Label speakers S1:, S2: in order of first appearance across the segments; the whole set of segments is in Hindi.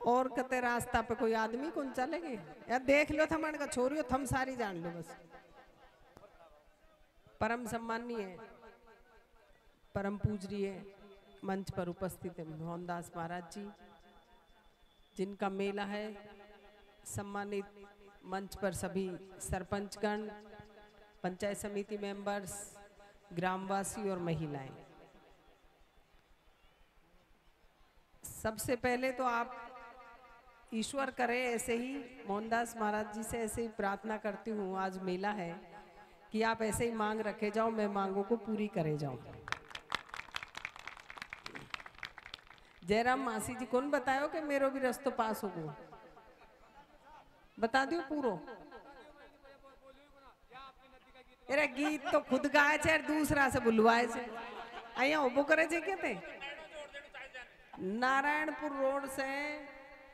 S1: और कते रास्ता पे कोई आदमी कौन चलेगे यार, देख लो थमन का छोरियो, थम सारी जान लो बस। परम सम्मानीय परम पूजनीय मंच पर उपस्थित है मोहनदास महाराज जी, जिनका मेला है। सम्मानित मंच पर सभी सरपंचगण, पंचायत समिति मेंबर्स, ग्रामवासी और महिलाएं। सबसे पहले तो आप ईश्वर करे ऐसे ही, मोहनदास महाराज जी से ऐसे ही प्रार्थना करती हूँ, आज मेला है, कि आप ऐसे ही मांग रखे जाओ, मैं मांगों को पूरी करे जाऊं। जयराम मासी जी कौन बतायो कि मेरो भी रस्तो पास हो गो, बता दियो पूरो। अरे गीत तो खुद गाए छे, दूसरा से बुलवाए छे, अहिया उभो करे छे के ते नारायणपुर रोड से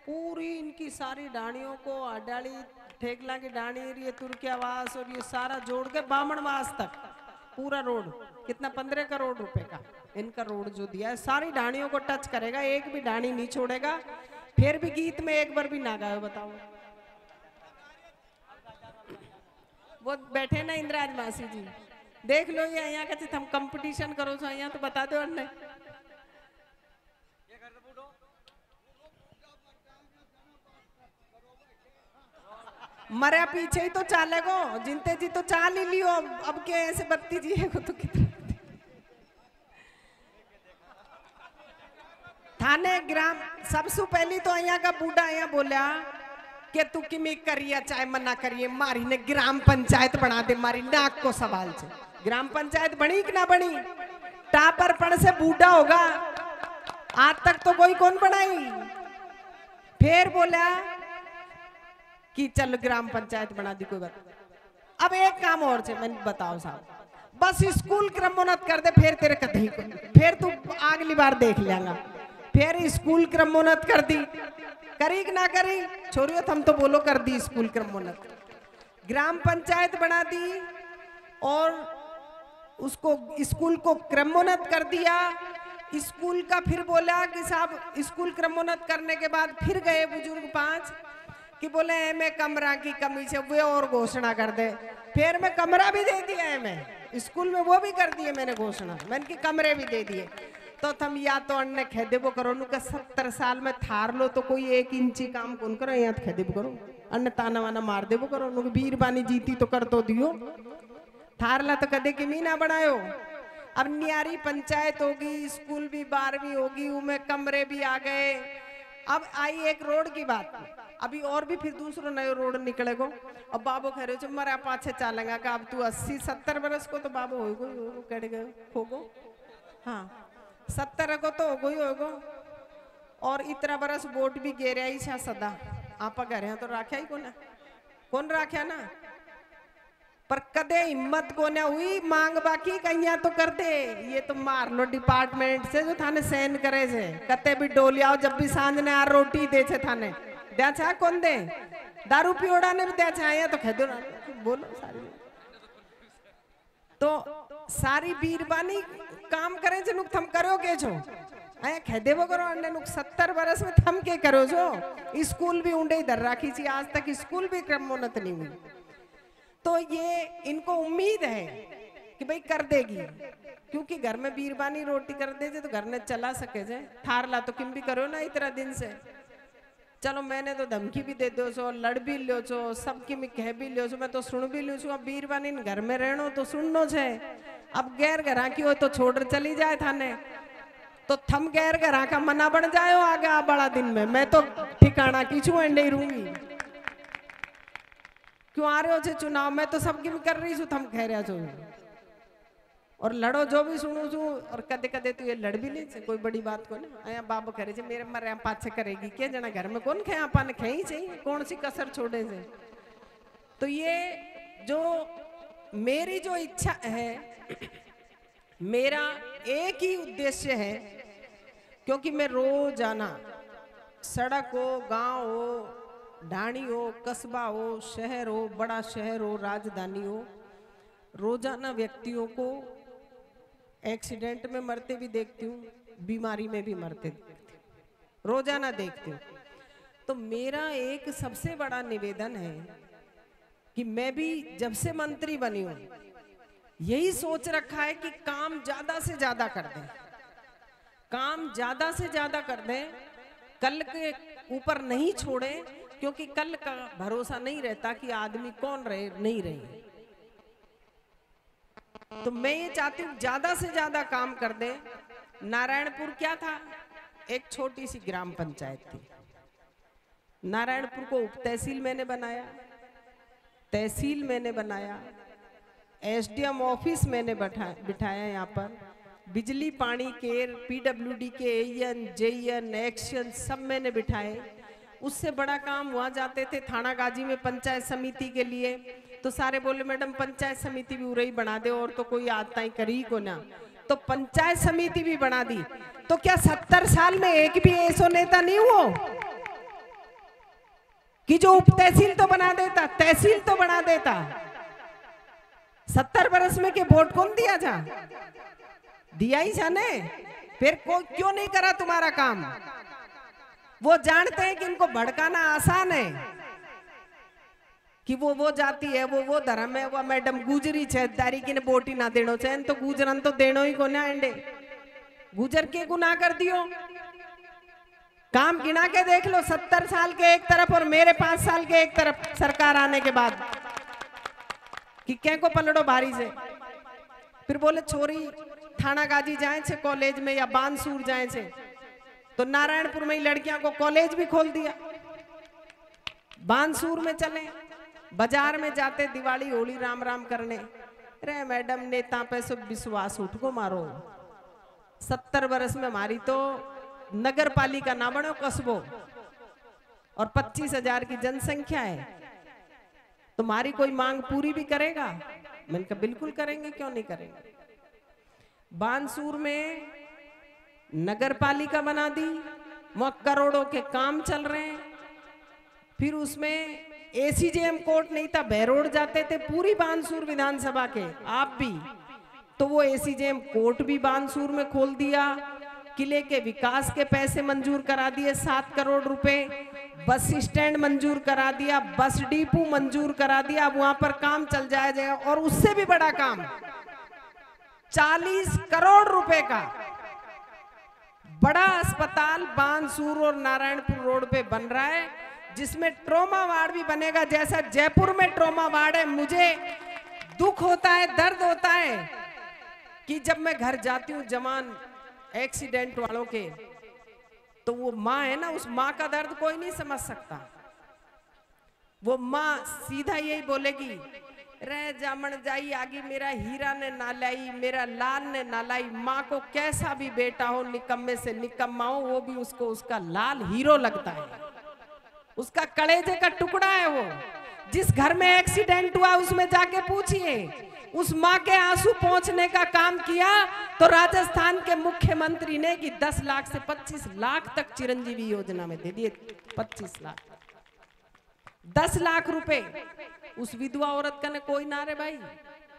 S1: पूरी इनकी सारी डाणियों को, अडाली ठेकला की डाणी, ये तुर्कियावास और ये सारा जोड़ के बामणवास तक पूरा रोड, कितना 15 करोड़ रुपए का इनका रोड जो दिया है, सारी डाणियों को टच करेगा, एक भी डाणी नहीं छोड़ेगा। फिर भी गीत में एक बार भी ना गायो, बताओ। वो बैठे ना इंद्राज मासी जी, देख लो ये यहाँ का हम कंपटीशन करो छो, यहाँ तो बता दो अन्य मरे पीछे ही तो चालेगो, जिनते जी तो चाल ही लियो, अब के ऐसे बत्ती जी है को तो कितना थाने ग्राम। सबसे पहली तो यहाँ का बूढ़ा यहाँ बोला कि तू किमी करिए चाहे मना करिए, मारी ने ग्राम पंचायत बना दे, मारी नाक को सवाल से। ग्राम पंचायत बनी कि ना बनी, टापर पड़ से बूढ़ा होगा, आज तक तो कोई कौन बनाई। फिर बोला कि चल ग्राम पंचायत बना दी, कोई बात। अब एक काम और से मैंने बताओ साहब, बस स्कूल क्रमोन्नत कर दे, फिर तेरे कथई को, फिर तू अगली बार देख लेगा। फिर स्कूल क्रमोन्नत कर दी, करी कि ना करी छोरियो, हम तो बोलो कर दी स्कूल क्रमोन्नत, ग्राम पंचायत बना दी और उसको स्कूल को क्रमोन्नत कर दिया। स्कूल का फिर बोला कि साहब स्कूल क्रमोन्नत करने के बाद फिर गए बुजुर्ग 5 कि बोले मैं कमरा की कमी से वे और घोषणा कर दे, फिर मैं कमरा भी दे दिया है, मैं स्कूल में वो भी कर दिए मैंने घोषणा, मैंने की कमरे भी दे दिए। तो तुम या तो अन्य खेदेबो करो, नु 70 साल में थार लो तो कोई 1 इंची काम कौन करो, यहाँ तो खेदेबो करो, अन्य ताना वाना मार देबो करो, नु वीर बानी जीती तो कर तो दियो, थार ला तो कदे की मीना बनायो। अब न्यारी पंचायत होगी, स्कूल भी 12वीं होगी, उनमें कमरे भी आ गए। अब आई एक रोड की बात, अभी और भी फिर दूसरा नया रोड निकलेगो। अब बाबू कह रहे हो मरा पाछे चालेगा का, अब तू 80-70 बरस को तो बाबू हो गए होगो, हाँ 70 को तो होगो, और इतना बरस वोट भी गेरिया ही छा सदा, आप कह रहे हैं तो राख्या ही कौन राख्या ना, पर कदे हिम्मत को ना हुई मांग बाकी कहीं तो कर दे। ये तो मार लो डिपार्टमेंट से जो थाने सहन करे से, कते भी डोलियाओ जब भी सांझ ने आ रोटी दे छे थाने दे छा, कौन दे दारू पियोड़ा ने भी दे छा, या तो खेदो बोलो सारी, तो सारी बीरबानी काम करे जो नुक थम करो के छो, आया खेदेबो करो अन्य नुक 70 बरस में थम के करो जो। स्कूल भी ऊंडे इधर राखी थी, आज तक स्कूल भी क्रमोन्नत नहीं हुई, तो ये इनको उम्मीद है कि भाई कर देगी, क्योंकि घर में बीरबानी रोटी कर दे तो घर ने चला सके जे, थार ला तो किम भी करो ना इतना दिन से। चलो मैंने तो धमकी भी दे दो छो, लड़ भी लो छो, सबकी मैं कह भी लो छो, मैं तो सुन भी लो छू, अब बीरबानी घर में रहनो तो सुननो छे, अब गैर घरा की हो तो छोड़ चली जाए थाने, तो थम गैर घरा का मना बन जाए आगे आ बड़ा दिन में, मैं तो ठिकाना की छू एंडे रहूंगी। क्यों आ रहे हो छे चुनाव में, तो सबकी मैं कर रही छू, थम कह रहा छो और लड़ो जो भी सुनू छू, और कदे कदे तो ये लड़ भी नहीं छे, कोई बड़ी बात को ना। आया बाबू करे छे मेरे मरे पाछे करेगी क्या जना, घर में कौन खे अपन खेई चाहिए, कौन सी कसर छोड़े से। तो ये जो मेरी जो इच्छा है, मेरा एक ही उद्देश्य है, क्योंकि मैं रोजाना सड़क हो, गांव हो, ढाणी हो, कस्बा हो, शहर हो, बड़ा शहर हो, राजधानी हो, रोजाना व्यक्तियों को एक्सीडेंट में मरते भी देखती हूँ, बीमारी में भी मरते देखती हूँ, रोजाना देखती हूँ। तो मेरा एक सबसे बड़ा निवेदन है कि मैं भी जब से मंत्री बनी हूं यही सोच रखा है कि काम ज्यादा से ज्यादा कर दें, काम ज्यादा से ज्यादा कर दें, कल के ऊपर नहीं छोड़े, क्योंकि कल का भरोसा नहीं रहता कि आदमी कौन रहे नहीं रहे। तो मैं ये चाहती हूँ ज्यादा से ज्यादा काम कर दें। नारायणपुर क्या था, एक छोटी सी ग्राम पंचायत थी। नारायणपुर को उप तहसील मैंने बनाया, तहसील मैंने बनाया, एसडीएम ऑफिस मैंने बिठाया यहाँ पर, बिजली पानी के पीडब्ल्यूडी के एएन जेईएन एक्शन सब मैंने बिठाए। उससे बड़ा काम वहाँ जाते थे थाना गाजी में पंचायत समिति के लिए, तो सारे बोले मैडम पंचायत समिति भी उरे ही बना दे और तो कोई आता ही करी को ना, तो पंचायत समिति भी बना दी। तो क्या 70 साल में एक भी ऐसा नेता नहीं हुआ कि जो उप तहसील तो बना देता, तहसील तो बना देता? 70 बरस में के वोट कौन दिया जा, दिया ही जाने, फिर कोई क्यों नहीं करा तुम्हारा काम? वो जानते हैं कि इनको भड़काना आसान है कि वो जाती है, वो धर्म है, वो मैडम गुजरी छेदारी की ने वोट ही ना देनो चाहे, तो गुजरन तो देनो ही को ना एंडे, गुजर के गुनाह कर दियो। काम गिना के देख लो, 70 साल के एक तरफ और मेरे 5 साल के एक तरफ सरकार आने के बाद, कि क्या को पलड़ो भारी से। फिर बोले छोरी थाना गाजी जाए छे कॉलेज में या बानसूर जाए छे, तो नारायणपुर में ही लड़कियों को कॉलेज भी खोल दिया। बानसूर में चले, बाजार में जाते दिवाली होली राम राम करने, रे मैडम नेता पे सब विश्वास उठ को मारो। 70 वर्ष में हमारी तो नगर पालिका ना बनो कस्बो और 25,000 की जनसंख्या है, तुम्हारी कोई मांग पूरी भी करेगा? मैंने कहा बिल्कुल करेंगे, क्यों नहीं करेंगे। बानसूर में नगर पालिका बना दी, वहां करोड़ों के काम चल रहे हैं। फिर उसमें एसीजेएम कोर्ट नहीं था, बहरोड जाते थे पूरी बानसूर विधानसभा के आप भी, तो वो एसीजेएम कोर्ट भी बानसूर में खोल दिया। किले के विकास के पैसे मंजूर करा दिए 7 करोड़ रुपए, बस स्टैंड मंजूर करा दिया, बस डिपो मंजूर करा दिया, अब वहां पर काम चल जाएगा। और उससे भी बड़ा काम 40 करोड़ रुपए का बड़ा अस्पताल बानसूर और नारायणपुर रोड पे बन रहा है, जिसमें ट्रॉमा वार्ड भी बनेगा, जैसा जयपुर में ट्रॉमा वार्ड है। मुझे दुख होता है, दर्द होता है कि जब मैं घर जाती हूँ जवान एक्सीडेंट वालों के, तो वो माँ है ना, उस माँ का दर्द कोई नहीं समझ सकता। वो माँ सीधा यही बोलेगी, रह जामन जाई आगे मेरा हीरा ने ना लाई, मेरा लाल ने ना लाई। माँ को कैसा भी बेटा हो, निकम्मे से निकम्मा हो, वो भी उसको उसका लाल हीरो लगता है, उसका कलेजे का टुकड़ा है वो। जिस घर में एक्सीडेंट हुआ उसमें जाके पूछिए, उस माँ के आंसू पहुंचने का काम किया तो राजस्थान के मुख्यमंत्री ने कि 10 लाख से 25 लाख तक चिरंजीवी योजना में दे दिए। 25 लाख 10 लाख रुपए उस विधवा औरत का ने कोई ना रे भाई,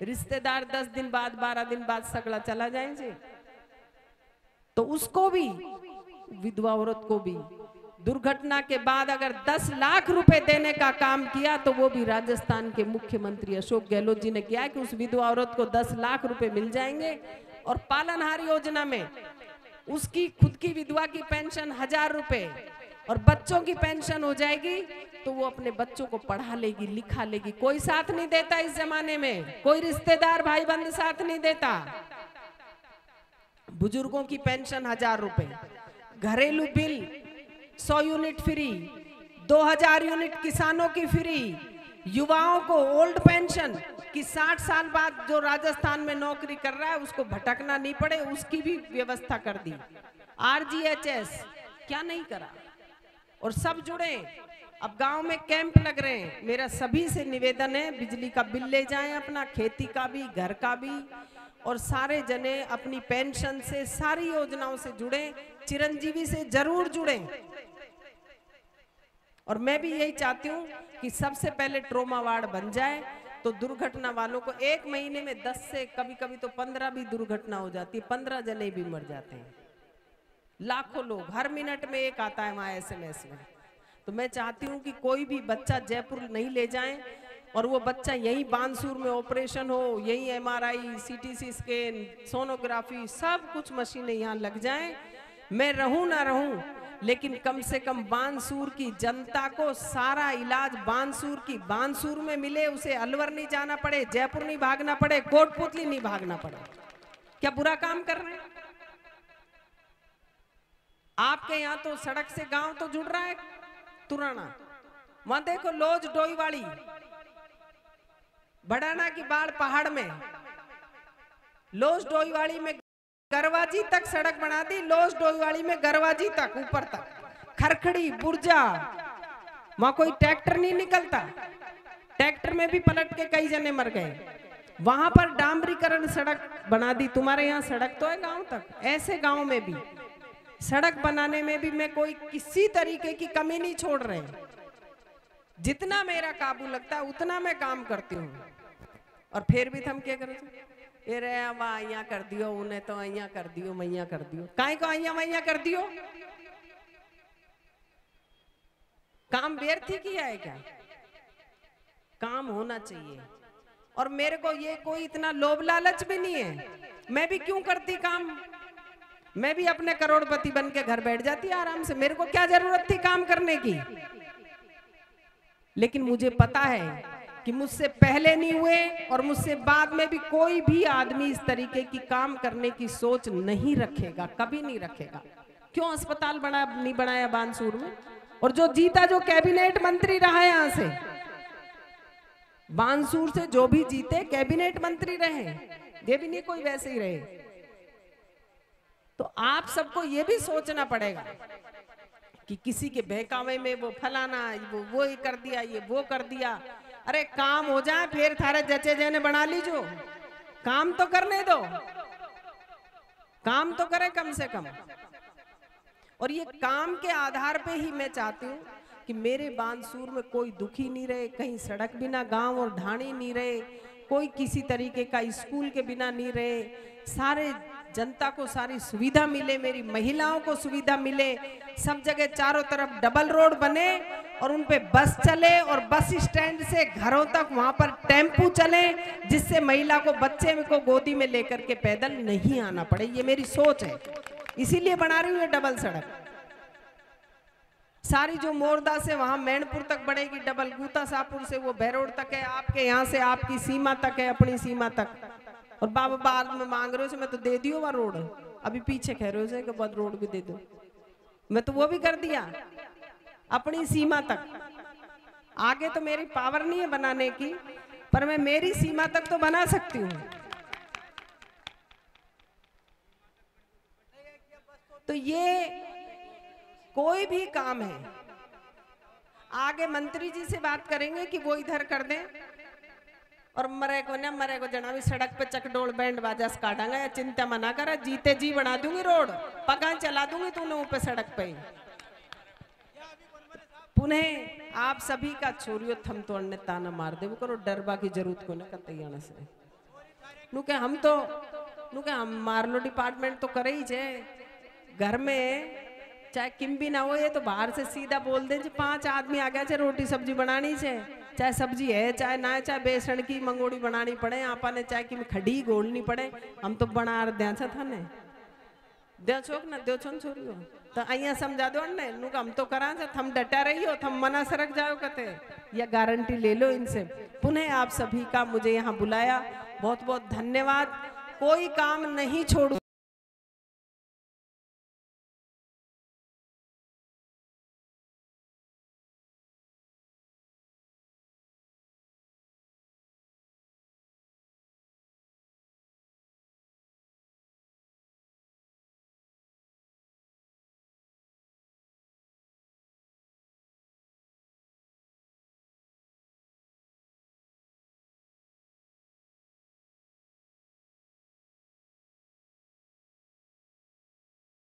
S1: रिश्तेदार 10 दिन बाद 12 दिन बाद सगड़ा चला जाएंगे, तो उसको भी, विधवा औरत को भी दुर्घटना के बाद अगर 10 लाख रुपए देने का काम किया, तो वो भी राजस्थान के मुख्यमंत्री अशोक गहलोत जी ने किया कि उस विधवा औरत को 10 लाख रुपए मिल जाएंगे। और पालनहार योजना में उसकी खुद की विधवा की पेंशन 1000 रुपए और बच्चों की पेंशन हो जाएगी, तो वो अपने बच्चों को पढ़ा लेगी, लिखा लेगी। कोई साथ नहीं देता इस जमाने में, कोई रिश्तेदार भाई बंद साथ नहीं देता। बुजुर्गों की पेंशन 1000 रुपए, घरेलू बिल 100 यूनिट फ्री, 2000 यूनिट किसानों की फ्री, युवाओं को ओल्ड पेंशन कि 60 साल बाद जो राजस्थान में नौकरी कर रहा है उसको भटकना नहीं पड़े, उसकी भी व्यवस्था कर दी। RGHS क्या नहीं करा, और सब जुड़े। अब गांव में कैंप लग रहे हैं, मेरा सभी से निवेदन है, बिजली का बिल ले जाएं अपना, खेती का भी, घर का भी, और सारे जने अपनी पेंशन से, सारी योजनाओं से जुड़े, चिरंजीवी से जरूर जुड़े। और मैं भी यही चाहती हूँ कि सबसे पहले ट्रोमा वार्ड बन जाए, तो दुर्घटना वालों को 1 महीने में 10 से कभी कभी तो 15 भी दुर्घटना हो जाती है, 15 जने भी मर जाते हैं। लाखों लोग, हर मिनट में एक आता है वहां SMS में, तो मैं चाहती हूँ कि कोई भी बच्चा जयपुर नहीं ले जाए और वो बच्चा यहीं बानसूर में ऑपरेशन हो, यहीं एमआरआई, सीटी स्कैन, सोनोग्राफी, सब कुछ मशीनें यहाँ लग जाएं। मैं रहूं ना रहूं, लेकिन कम से कम बानसूर की जनता को सारा इलाज बानसूर में मिले, उसे अलवर नहीं जाना पड़े, जयपुर नहीं भागना पड़े, कोटपुतली नहीं भागना पड़े। क्या बुरा काम कर रहे हैं? आपके यहाँ तो सड़क से गांव तो जुड़ रहा है तुराना, वहां देखो लोज डोईवाड़ी, बड़ाना की बाढ़ पहाड़ में, लोज डोईवाड़ी में गरवाजी तक सड़क बना दी, लोज डोईवाड़ी में गरवाजी तक, ऊपर तक, खरखड़ी बुर्जा, वहां कोई ट्रैक्टर नहीं निकलता, ट्रैक्टर में भी पलट के कई जने मर गए। वहां पर डांबरीकरण सड़क बना दी। तुम्हारे यहाँ सड़क तो है गांव तक, ऐसे गांव में भी सड़क बनाने में भी मैं कोई किसी तरीके की कमी नहीं छोड़ रहे। जितना मेरा काबू लगता है उतना मैं काम करती हूँ। और फिर भी हम क्या करें, ए रे अहिया कर दियो, उन्हें तो अहिया कर दियो, मैया कर दियो, काहे को अहिया मैया कर दियो? काम व्यर्थ ही किया है क्या? काम होना चाहिए। और मेरे को ये कोई इतना लोभ लालच भी नहीं है, मैं भी क्यों करती काम, मैं भी अपने करोड़पति बन के घर बैठ जाती आराम से, मेरे को क्या जरूरत थी काम करने की। लेकिन मुझे पता है कि मुझसे पहले नहीं हुए और मुझसे बाद में भी कोई भी आदमी इस तरीके की काम करने की सोच नहीं रखेगा, कभी नहीं रखेगा। क्यों अस्पताल नहीं बनाया बानसूर में? और जो जीता, जो कैबिनेट मंत्री रहा है यहां से, बानसूर से जो भी जीते कैबिनेट मंत्री रहे, ये भी नहीं कोई वैसे ही रहे। तो आप सबको ये भी सोचना पड़ेगा कि किसी के बहकावे में वो फलाना, वो ही कर दिया, ये वो कर दिया। अरे काम हो जाए फिर थारे जचे जने बना लीजो, काम तो करने दो, काम तो करे कम से कम। और ये काम के आधार पे ही मैं चाहती हूँ कि मेरे बानसूर में कोई दुखी नहीं रहे, कहीं सड़क बिना गांव और ढाणी नहीं रहे, कोई किसी तरीके का स्कूल के बिना नहीं रहे, सारे जनता को सारी सुविधा मिले, मेरी महिलाओं को सुविधा मिले, सब जगह चारों तरफ डबल रोड बने और उन पे बस चले और बस स्टैंड से घरों तक वहां पर टेम्पू चले, जिससे महिला को बच्चे को गोदी में लेकर के पैदल नहीं आना पड़े। ये मेरी सोच है, इसीलिए बना रही हूँ डबल सड़क। सारी जो मोरदा से वहां मैनपुर तक बढ़ेगी डबल, गूता सापुर से वो बहरोड तक है, आपके यहाँ से आपकी सीमा तक है, अपनी सीमा तक। और बाबा बाद में मांग रहे हो मैं तो दे दियो वह रोड, अभी पीछे कह रहे हो कि बाद रोड भी दे दो, मैं तो वो भी कर दिया अपनी सीमा तक। आगे तो मेरी पावर नहीं है बनाने की, पर मैं मेरी सीमा तक तो बना सकती हूँ। तो ये कोई भी काम है, आगे मंत्री जी से बात करेंगे कि वो इधर कर दें, और मरे को ना मरे को जना भी सड़क पे चकडोल बैंड बाजा काटांगा, या चिंता मना कर, जीते जी बना दूंगी रोड, पका चला दूंगी तूने पे सड़क पे। पुनः आप सभी का छोरियो थम तो अन्य ताना मार दे करो, डरबा की जरूरत को ना करते आने से नुके हम तो नुके हम मारलो डिपार्टमेंट तो करे ही छे, घर में चाहे किम भी ना हो, ये तो बाहर से सीधा बोल दे 5 आदमी आ गया छे रोटी सब्जी बनानी छे, चाहे सब्जी है चाहे ना है, चाहे बेसन की मंगोड़ी बनानी पड़े, आपने चाहे कि खड़ी गोलनी पड़े, हम तो बना दिया था ने दो छोक ना दो छोन छोरियो तो अहिया समझा दो ने नुक हम तो करा छे, थम डटा रही हो, थम मना सरक जाओ कते, या गारंटी ले लो इनसे। पुनः आप सभी का मुझे यहाँ बुलाया, बहुत बहुत धन्यवाद। कोई काम नहीं छोड़ू।